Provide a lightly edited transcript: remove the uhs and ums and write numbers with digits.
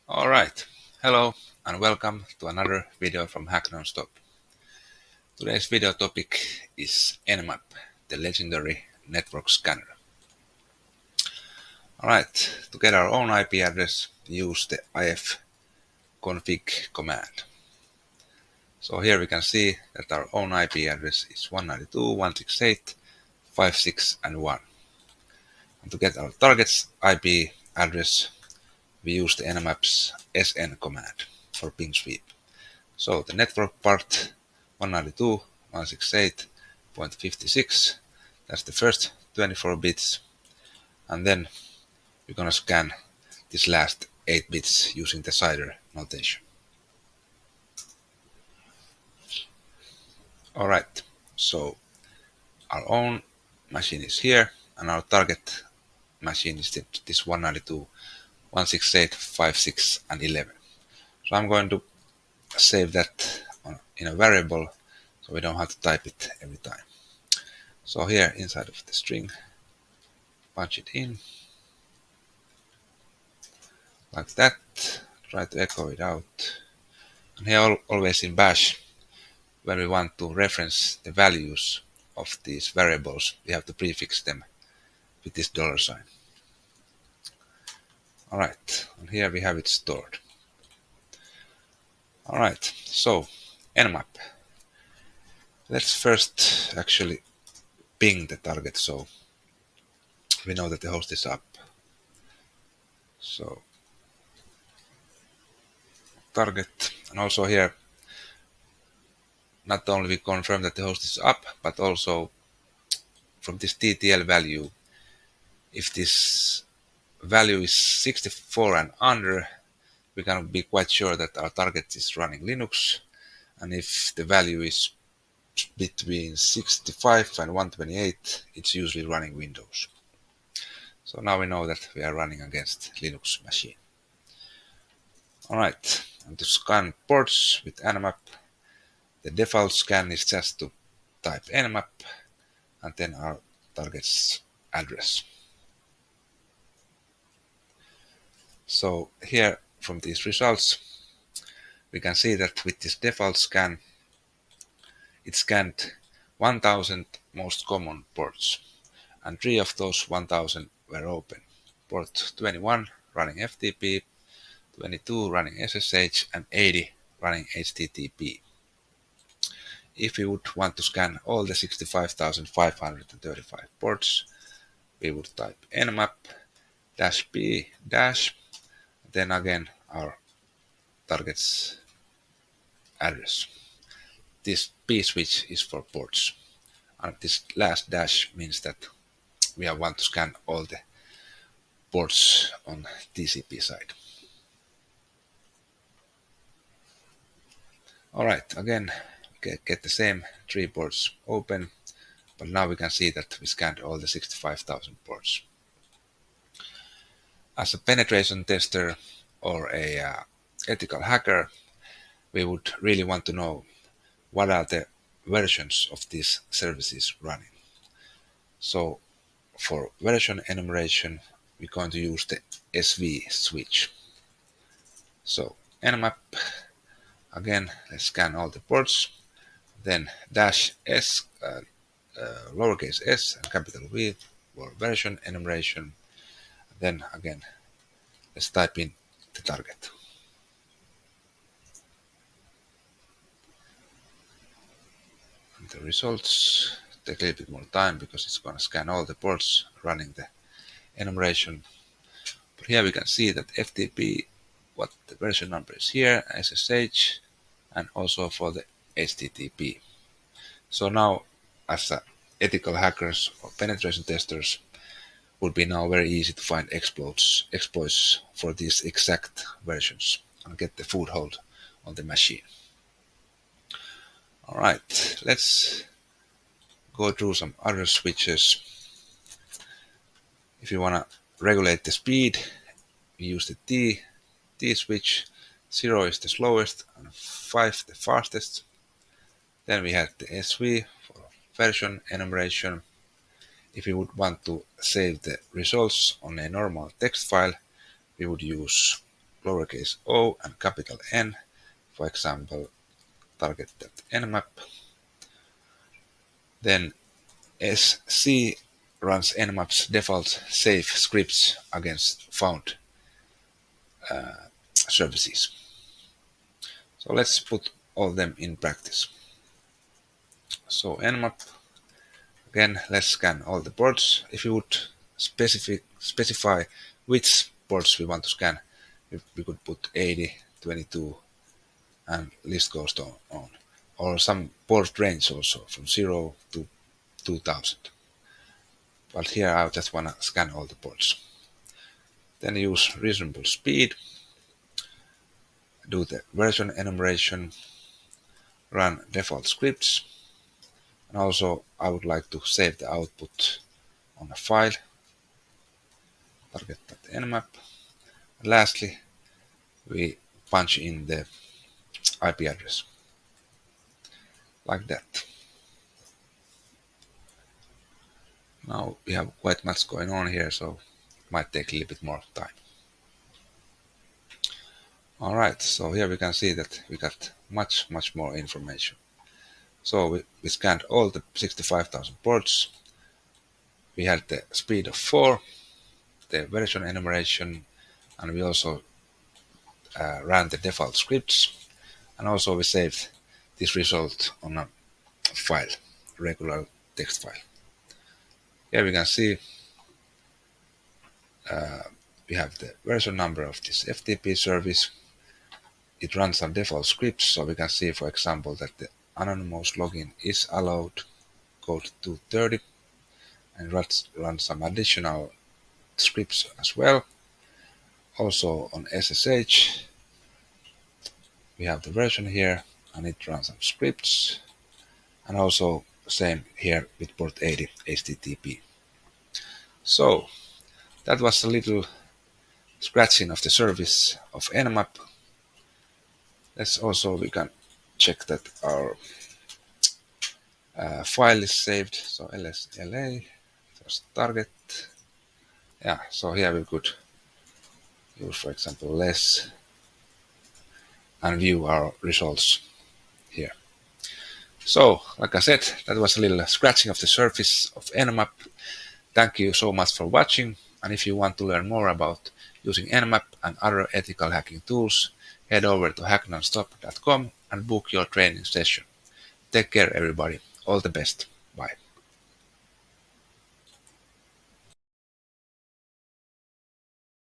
Alright, hello and welcome to another video from Hack Non-Stop. Today's video topic is Nmap, the legendary network scanner. Alright, to get our own IP address, we use the ifconfig command. So here we can see that our own IP address is 192.168.56 and 1. And to get our target's IP address, we use the Nmap's sn command for ping sweep. So the network part 192.168.56, that's the first 24 bits, and then we're gonna scan this last 8 bits using the CIDR notation. Alright, so our own machine is here and our target machine is this 192.168.56 and 11. So I'm going to save that in a variable so we don't have to type it every time. So here inside of the string, punch it in like that, try to echo it out. And here always in bash, when we want to reference the values of these variables, we have to prefix them with this $sign. Alright, and here we have it stored. Alright, so Nmap. Let's first actually ping the target so we know that the host is up. So target, and also here not only we confirm that the host is up, but also from this TTL value, if this value is 64 and under, we can be quite sure that our target is running Linux, and if the value is between 65 and 128, it's usually running Windows. So now we know that we are running against Linux machine. Alright, and to scan ports with Nmap, the default scan is just to type Nmap and then our target's address. So here from these results, we can see that with this default scan, it scanned 1000 most common ports, and 3 of those 1000 were open. Port 21 running FTP, 22 running SSH, and 80 running HTTP. If we would want to scan all the 65,535 ports, we would type nmap -p then again our target's address. This P switch is for ports, and this last dash means that we want to scan all the ports on TCP side. Alright, again get the same 3 ports open, but now we can see that we scanned all the 65,000 ports. As a penetration tester or a ethical hacker, we would really want to know what are the versions of these services running. So for version enumeration, we're going to use the SV switch. So Nmap, again, let's scan all the ports, then -s, lowercase s and capital V for version enumeration. Then again, let's type in the target. And the results take a little bit more time because it's going to scan all the ports running the enumeration. But here we can see that FTP, what the version number is here, SSH, and also for the HTTP. So now, as ethical hackers or penetration testers, would be now very easy to find exploits for these exact versions and get the foothold on the machine. Alright, let's go through some other switches. If you want to regulate the speed, we use the T switch. 0 is the slowest and 5 the fastest. Then we have the SV for version enumeration. If you would want to save the results on a normal text file, we would use lowercase o and capital N, for example, target.nmap. Then SC runs Nmap's default safe scripts against found services. So let's put all of them in practice. So Nmap, again, let's scan all the ports. If you would specify which ports we want to scan, we could put 80, 22, and list goes on. Or some port range also, from 0 to 2000. But here I just want to scan all the ports. Then use reasonable speed, do the version enumeration, run default scripts, and also I would like to save the output on a file, target.nmap. And lastly, we punch in the IP address, like that. Now we have quite much going on here, so it might take a little bit more time. Alright, so here we can see that we got much more information. So we scanned all the 65,000 ports. We had the speed of 4, the version enumeration, and we also ran the default scripts, and also we saved this result on a file, regular text file. Here we can see we have the version number of this FTP service. It runs some default scripts, so we can see, for example, that the anonymous login is allowed, code 230, and runs some additional scripts as well. Also on SSH, we have the version here, and it runs some scripts, and also same here with port 80 HTTP. So that was a little scratching of the service of Nmap. Let's also, we can check that our file is saved. So lsla, first target. Yeah, so here we could use, for example, less and view our results here. So, like I said, that was a little scratching of the surface of Nmap. Thank you so much for watching, and if you want to learn more about using Nmap and other ethical hacking tools, head over to hacknonstop.com and book your training session. Take care, everybody. All the best. Bye.